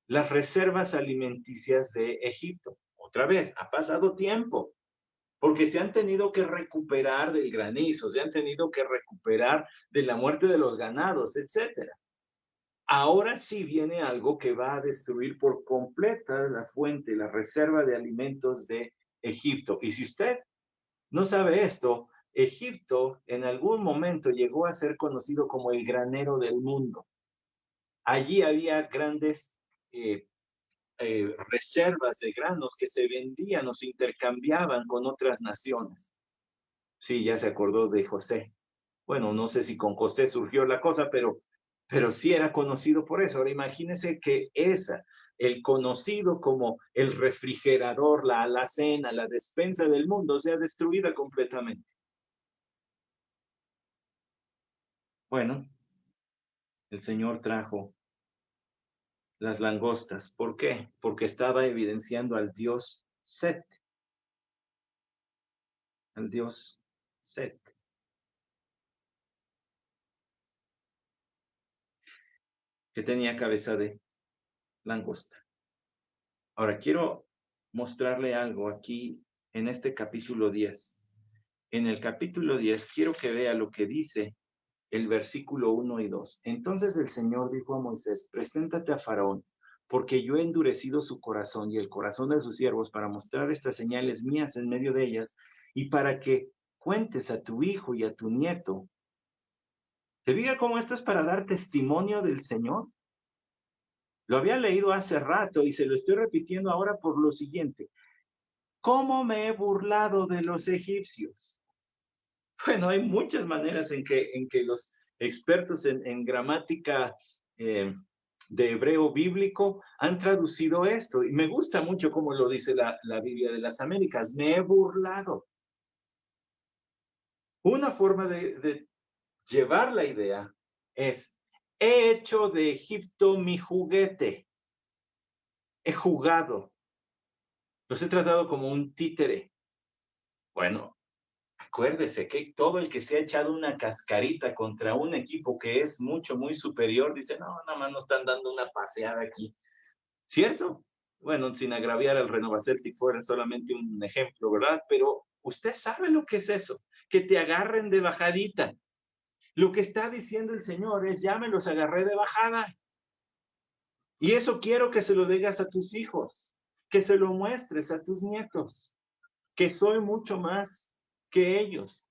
las reservas alimenticias de Egipto. Otra vez, ha pasado tiempo, porque se han tenido que recuperar del granizo, se han tenido que recuperar de la muerte de los ganados, etcétera. Ahora sí viene algo que va a destruir por completa la fuente, la reserva de alimentos de Egipto. Y si usted no sabe esto, Egipto en algún momento llegó a ser conocido como el granero del mundo. Allí había grandes reservas de granos que se vendían o se intercambiaban con otras naciones. Sí, ya se acordó de José. Bueno, no sé si con José surgió la cosa, pero sí era conocido por eso. Ahora imagínense que el conocido como el refrigerador, la alacena, la despensa del mundo, sea destruida completamente. Bueno, el Señor trajo las langostas. ¿Por qué? Porque estaba evidenciando al dios Set. Al dios Set. Que tenía cabeza de langosta. Ahora quiero mostrarle algo aquí en este capítulo 10. En el capítulo 10 quiero que vea lo que dice el versículo 1 y 2. Entonces el Señor dijo a Moisés, preséntate a Faraón, porque yo he endurecido su corazón y el corazón de sus siervos para mostrar estas señales mías en medio de ellas y para que cuentes a tu hijo y a tu nieto. ¿Te fijas cómo esto es para dar testimonio del Señor? Lo había leído hace rato y se lo estoy repitiendo ahora por lo siguiente. ¿Cómo me he burlado de los egipcios? Bueno, hay muchas maneras en que los expertos en gramática de hebreo bíblico han traducido esto. Y me gusta mucho cómo lo dice la Biblia de las Américas. Me he burlado. Una forma de llevar la idea es, he hecho de Egipto mi juguete. He jugado. Los he tratado como un títere. Bueno, acuérdese que todo el que se ha echado una cascarita contra un equipo que es muy superior, dice, no, nada más nos están dando una paseada aquí. ¿Cierto? Bueno, sin agraviar al Renova Celtic fuera solamente un ejemplo, ¿verdad? Pero usted sabe lo que es eso, que te agarren de bajadita. Lo que está diciendo el Señor es, ya me los agarré de bajada. Y eso quiero que se lo digas a tus hijos, que se lo muestres a tus nietos, que soy mucho más que ellos,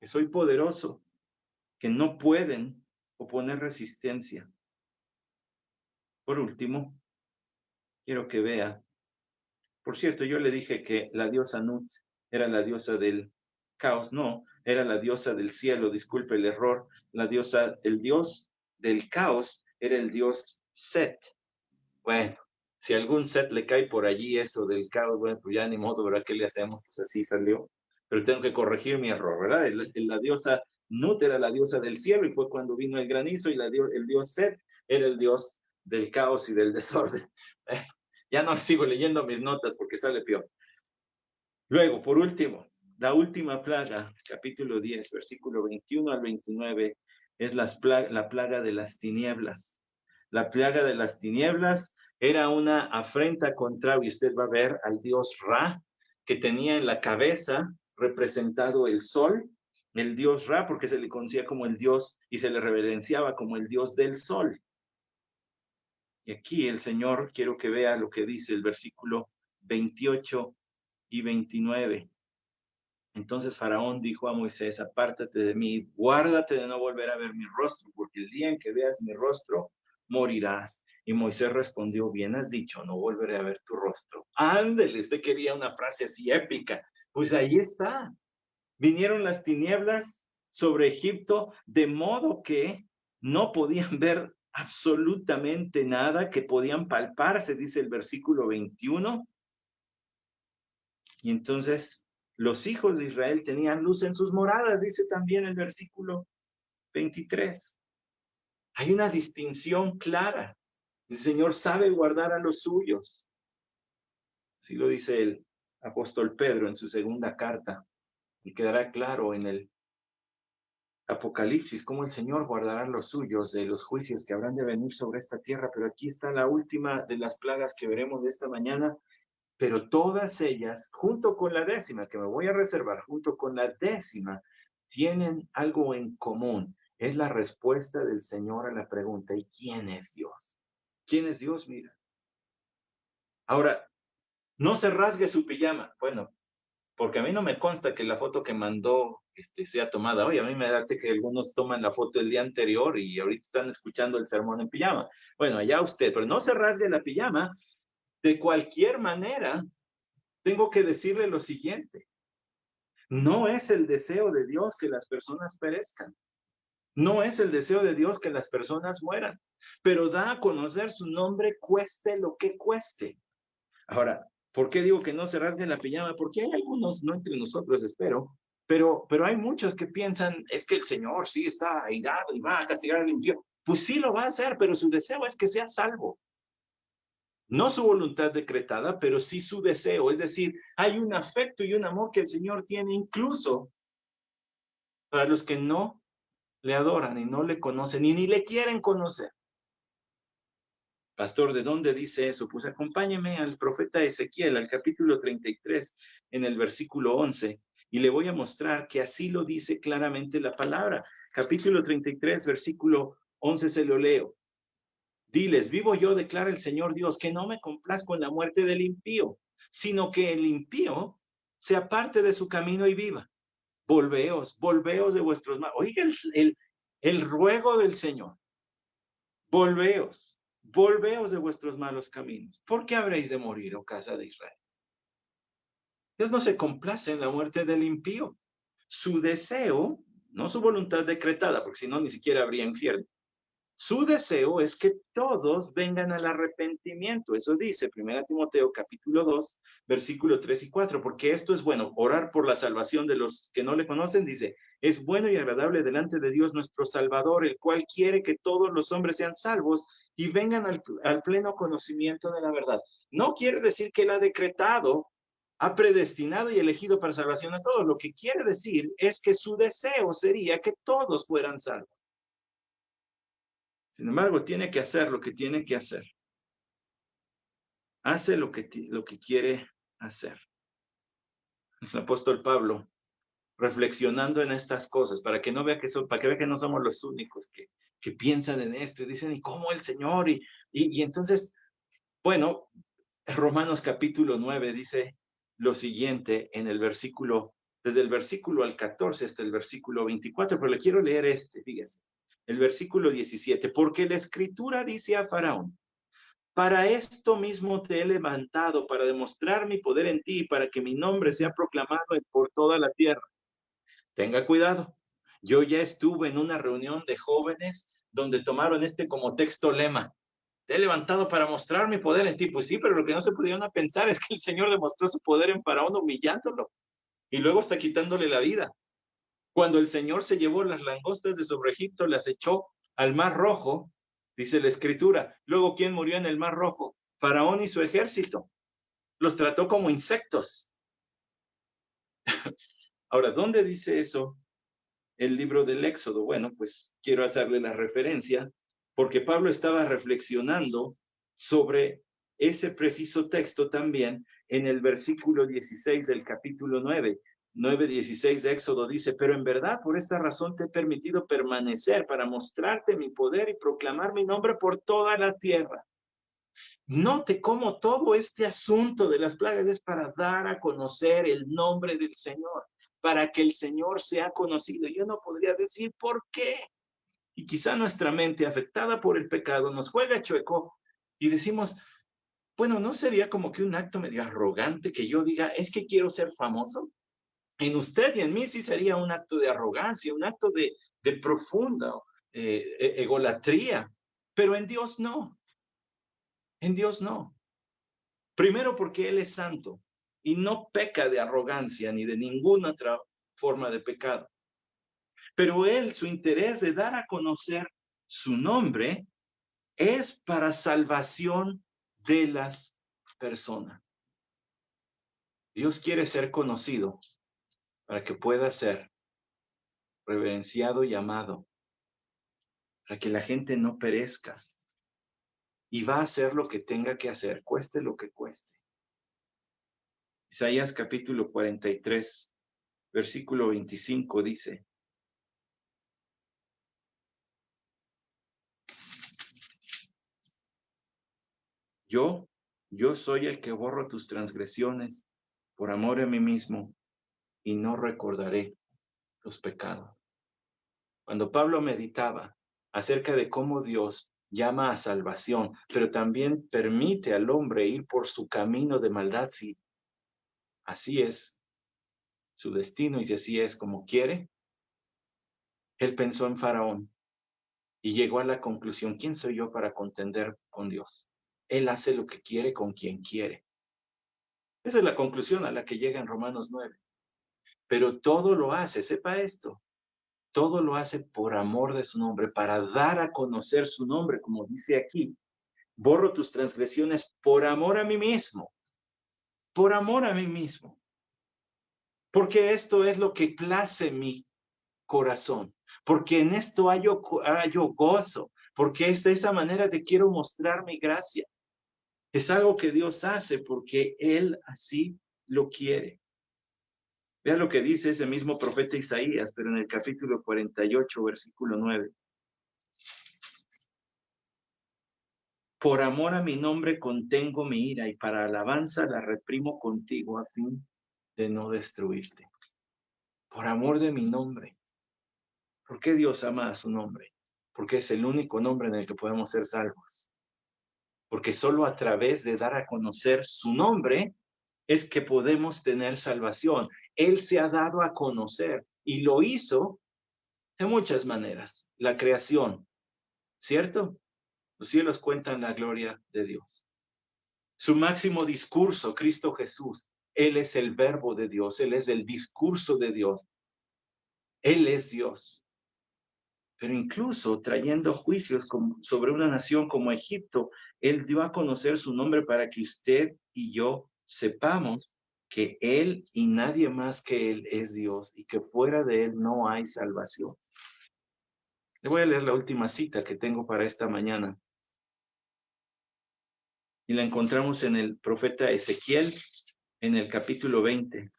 que soy poderoso, que no pueden oponer resistencia. Por último, quiero que vea, por cierto, yo le dije que la diosa Nut era la diosa del caos, no, era la diosa del cielo, disculpe el error, el dios del caos era el dios Set. Bueno, si algún Set le cae por allí eso del caos, bueno, pues ya ni modo, ¿verdad? ¿Qué le hacemos? Pues así salió. Pero tengo que corregir mi error, ¿verdad? La diosa Nut era la diosa del cielo y fue cuando vino el granizo y el dios Set era el dios del caos y del desorden. Ya no sigo leyendo mis notas porque sale peor. Luego, por último, la última plaga, capítulo 10, versículo 21 al 29, es la plaga de las tinieblas. La plaga de las tinieblas era una afrenta contra, y usted va a ver al dios Ra, que tenía en la cabeza representado el sol, el dios Ra, porque se le conocía como el dios y se le reverenciaba como el dios del sol. Y aquí el Señor, quiero que vea lo que dice el versículo 28 y 29. Entonces Faraón dijo a Moisés, apártate de mí, guárdate de no volver a ver mi rostro, porque el día en que veas mi rostro, morirás. Y Moisés respondió, bien has dicho, no volveré a ver tu rostro. Ándele, usted quería una frase así épica. Pues ahí está. Vinieron las tinieblas sobre Egipto, de modo que no podían ver absolutamente nada, que podían palparse, dice el versículo 21. Y entonces los hijos de Israel tenían luz en sus moradas, dice también el versículo 23. Hay una distinción clara. El Señor sabe guardar a los suyos. Así lo dice el apóstol Pedro en su segunda carta. Y quedará claro en el Apocalipsis cómo el Señor guardará a los suyos de los juicios que habrán de venir sobre esta tierra. Pero aquí está la última de las plagas que veremos de esta mañana. Pero todas ellas, junto con la décima, que me voy a reservar, junto con la décima, tienen algo en común. Es la respuesta del Señor a la pregunta, ¿y quién es Dios? ¿Quién es Dios? Mira. Ahora, no se rasgue su pijama. Bueno, porque a mí no me consta que la foto que mandó sea tomada hoy. A mí me da que algunos toman la foto el día anterior y ahorita están escuchando el sermón en pijama. Bueno, allá usted, pero no se rasgue la pijama. De cualquier manera, tengo que decirle lo siguiente. No es el deseo de Dios que las personas perezcan. No es el deseo de Dios que las personas mueran. Pero da a conocer su nombre cueste lo que cueste. Ahora, ¿por qué digo que no se rasgue la pijama? Porque hay algunos, no entre nosotros, espero, pero hay muchos que piensan, es que el Señor sí está airado y va a castigar al impío. Pues sí lo va a hacer, pero su deseo es que sea salvo. No su voluntad decretada, pero sí su deseo. Es decir, hay un afecto y un amor que el Señor tiene incluso para los que no le adoran y no le conocen y ni le quieren conocer. Pastor, ¿de dónde dice eso? Pues acompáñeme al profeta Ezequiel, al capítulo 33, en el versículo 11, y le voy a mostrar que así lo dice claramente la palabra. Capítulo 33, versículo 11, se lo leo. Diles, vivo yo, declara el Señor Dios, que no me complazco en la muerte del impío, sino que el impío se aparte de su camino y viva. Volveos de vuestros malos. Oiga el ruego del Señor. Volveos de vuestros malos caminos. ¿Por qué habréis de morir, oh casa de Israel? Dios no se complace en la muerte del impío. Su deseo, no su voluntad decretada, porque si no ni siquiera habría infierno. Su deseo es que todos vengan al arrepentimiento. Eso dice 1 Timoteo capítulo 2, versículo 3 y 4, porque esto es bueno, orar por la salvación de los que no le conocen, dice, es bueno y agradable delante de Dios nuestro Salvador, el cual quiere que todos los hombres sean salvos y vengan al pleno conocimiento de la verdad. No quiere decir que Él ha decretado, ha predestinado y elegido para salvación a todos. Lo que quiere decir es que su deseo sería que todos fueran salvos. Sin embargo, tiene que hacer lo que tiene que hacer. Hace lo que quiere hacer. El apóstol Pablo, reflexionando en estas cosas, para que vea que no somos los únicos que piensan en esto y dicen, ¿y cómo el Señor? Y entonces, bueno, Romanos capítulo 9 dice lo siguiente en el versículo, desde el versículo al 14 hasta el versículo 24, pero le quiero leer fíjese. El versículo 17, porque la escritura dice a Faraón, para esto mismo te he levantado, para demostrar mi poder en ti y para que mi nombre sea proclamado por toda la tierra. Tenga cuidado. Yo ya estuve en una reunión de jóvenes donde tomaron como texto lema. Te he levantado para mostrar mi poder en ti. Pues sí, pero lo que no se pudieron pensar es que el Señor demostró su poder en Faraón humillándolo y luego hasta quitándole la vida. Cuando el Señor se llevó las langostas de sobre Egipto, las echó al Mar Rojo, dice la Escritura. Luego, ¿quién murió en el Mar Rojo? Faraón y su ejército. Los trató como insectos. Ahora, ¿dónde dice eso el libro del Éxodo? Bueno, pues quiero hacerle la referencia porque Pablo estaba reflexionando sobre ese preciso texto también en el versículo 16 del capítulo 9:16 de Éxodo dice, pero en verdad por esta razón te he permitido permanecer para mostrarte mi poder y proclamar mi nombre por toda la tierra. Note cómo todo este asunto de las plagas es para dar a conocer el nombre del Señor, para que el Señor sea conocido. Yo no podría decir por qué. Y quizá nuestra mente afectada por el pecado nos juega chueco y decimos, bueno, ¿no sería como que un acto medio arrogante que yo diga, es que quiero ser famoso? En usted y en mí sí sería un acto de arrogancia, un acto de profunda egolatría, pero en Dios no, en Dios no. Primero porque Él es santo y no peca de arrogancia ni de ninguna otra forma de pecado. Pero Él, su interés de dar a conocer su nombre es para salvación de las personas. Dios quiere ser conocido para que pueda ser reverenciado y amado, para que la gente no perezca. Y va a hacer lo que tenga que hacer, cueste lo que cueste. Isaías capítulo 43, versículo 25 dice, yo soy el que borro tus transgresiones por amor a mí mismo y no recordaré los pecados. Cuando Pablo meditaba acerca de cómo Dios llama a salvación, pero también permite al hombre ir por su camino de maldad, si así es su destino y si así es como quiere, él pensó en Faraón y llegó a la conclusión, ¿quién soy yo para contender con Dios? Él hace lo que quiere con quien quiere. Esa es la conclusión a la que llega en Romanos 9. Pero todo lo hace, sepa esto, todo lo hace por amor de su nombre, para dar a conocer su nombre, como dice aquí. Borro tus transgresiones por amor a mí mismo, por amor a mí mismo. Porque esto es lo que place mi corazón, porque en esto hallo gozo, porque es de esa manera que quiero mostrar mi gracia. Es algo que Dios hace porque Él así lo quiere. Vea lo que dice ese mismo profeta Isaías, pero en el capítulo 48, versículo 9. Por amor a mi nombre contengo mi ira y para alabanza la reprimo contigo a fin de no destruirte. Por amor de mi nombre. ¿Por qué Dios ama a su nombre? Porque es el único nombre en el que podemos ser salvos. Porque solo a través de dar a conocer su nombre es que podemos tener salvación. Él se ha dado a conocer y lo hizo de muchas maneras. La creación, ¿cierto? Los cielos cuentan la gloria de Dios. Su máximo discurso, Cristo Jesús. Él es el verbo de Dios, Él es el discurso de Dios. Él es Dios. Pero incluso trayendo juicios sobre una nación como Egipto, Él dio a conocer su nombre para que usted y yo sepamos que Él y nadie más que Él es Dios y que fuera de Él no hay salvación. Le voy a leer la última cita que tengo para esta mañana. Y la encontramos en el profeta Ezequiel, en el capítulo 20.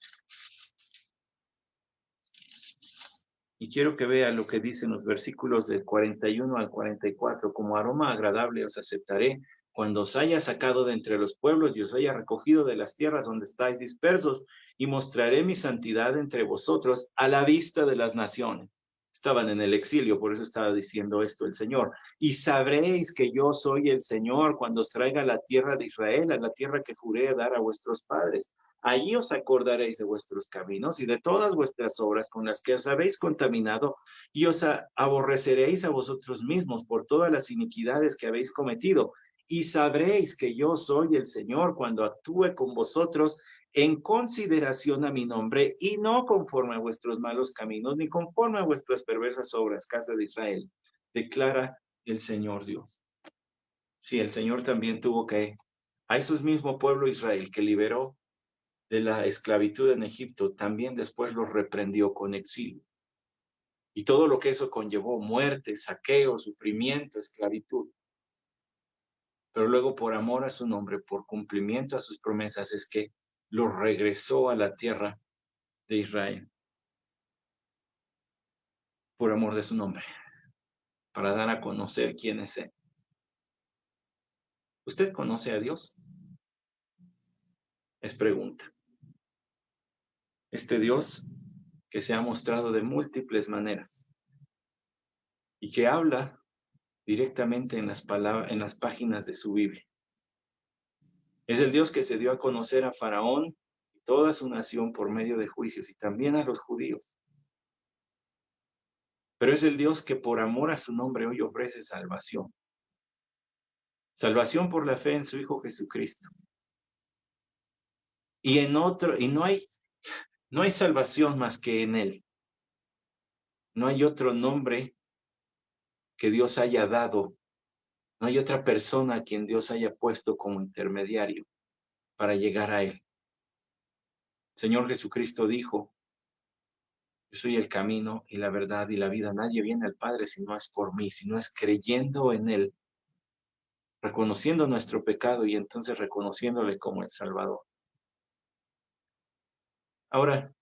Y quiero que vea lo que dicen los versículos del 41 al 44. Como aroma agradable os aceptaré cuando os haya sacado de entre los pueblos y os haya recogido de las tierras donde estáis dispersos, y mostraré mi santidad entre vosotros a la vista de las naciones. Estaban en el exilio, por eso estaba diciendo esto el Señor. Y sabréis que yo soy el Señor cuando os traiga a la tierra de Israel, a la tierra que juré dar a vuestros padres. Allí os acordaréis de vuestros caminos y de todas vuestras obras con las que os habéis contaminado, y os aborreceréis a vosotros mismos por todas las iniquidades que habéis cometido. Y sabréis que yo soy el Señor cuando actúe con vosotros en consideración a mi nombre y no conforme a vuestros malos caminos, ni conforme a vuestras perversas obras, casa de Israel, declara el Señor Dios. Sí, el Señor también tuvo que, a esos mismo pueblo Israel que liberó de la esclavitud en Egipto, también después los reprendió con exilio. y todo lo que eso conllevó, muerte, saqueo, sufrimiento, esclavitud. Pero luego, por amor a su nombre, por cumplimiento a sus promesas, es que lo regresó a la tierra de Israel, por amor de su nombre, para dar a conocer quién es Él. ¿Usted conoce a Dios? Es pregunta. Este Dios que se ha mostrado de múltiples maneras y que habla directamente en las páginas de su Biblia. Es el Dios que se dio a conocer a Faraón y toda su nación por medio de juicios y también a los judíos. Pero es el Dios que por amor a su nombre hoy ofrece salvación. Salvación por la fe en su Hijo Jesucristo. Y no hay salvación más que en Él. No hay otro nombre que Dios haya dado. No hay otra persona a quien Dios haya puesto como intermediario para llegar a Él. Señor Jesucristo dijo: yo soy el camino y la verdad y la vida. Nadie viene al Padre si no es por mí, si no es creyendo en Él, reconociendo nuestro pecado y entonces reconociéndole como el Salvador. Ahora,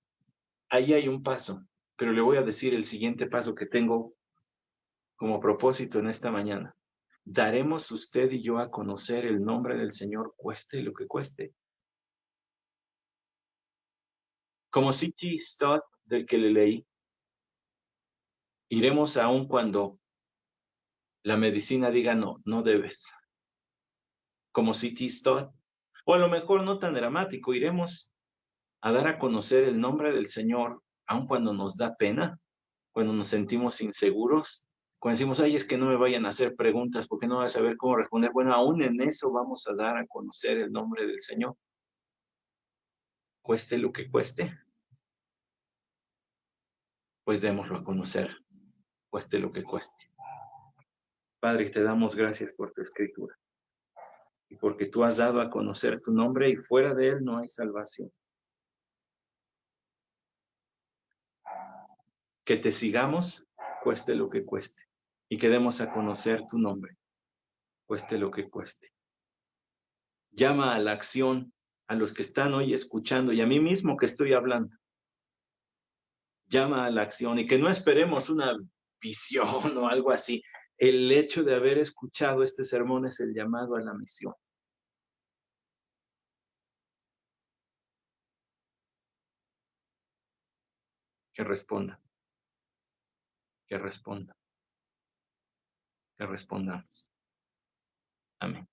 ahí hay un paso, pero le voy a decir el siguiente paso que tengo como propósito en esta mañana. Daremos usted y yo a conocer el nombre del Señor, cueste lo que cueste. Como C.T. Stott, del que le leí, iremos aún cuando la medicina diga no, no debes. Como C.T. Stott, o a lo mejor no tan dramático, iremos a dar a conocer el nombre del Señor, aun cuando nos da pena, cuando nos sentimos inseguros, cuando decimos: ay, es que no me vayan a hacer preguntas porque no voy a saber cómo responder. Bueno, aún en eso vamos a dar a conocer el nombre del Señor, cueste lo que cueste, pues démoslo a conocer, cueste lo que cueste. Padre, te damos gracias por tu escritura y porque tú has dado a conocer tu nombre y fuera de él no hay salvación. Que te sigamos, cueste lo que cueste, y que demos a conocer tu nombre, cueste lo que cueste. Llama a la acción a los que están hoy escuchando y a mí mismo que estoy hablando. Llama a la acción y que no esperemos una visión o algo así. El hecho de haber escuchado este sermón es el llamado a la misión. Que responda, que responda, que respondamos. Amén.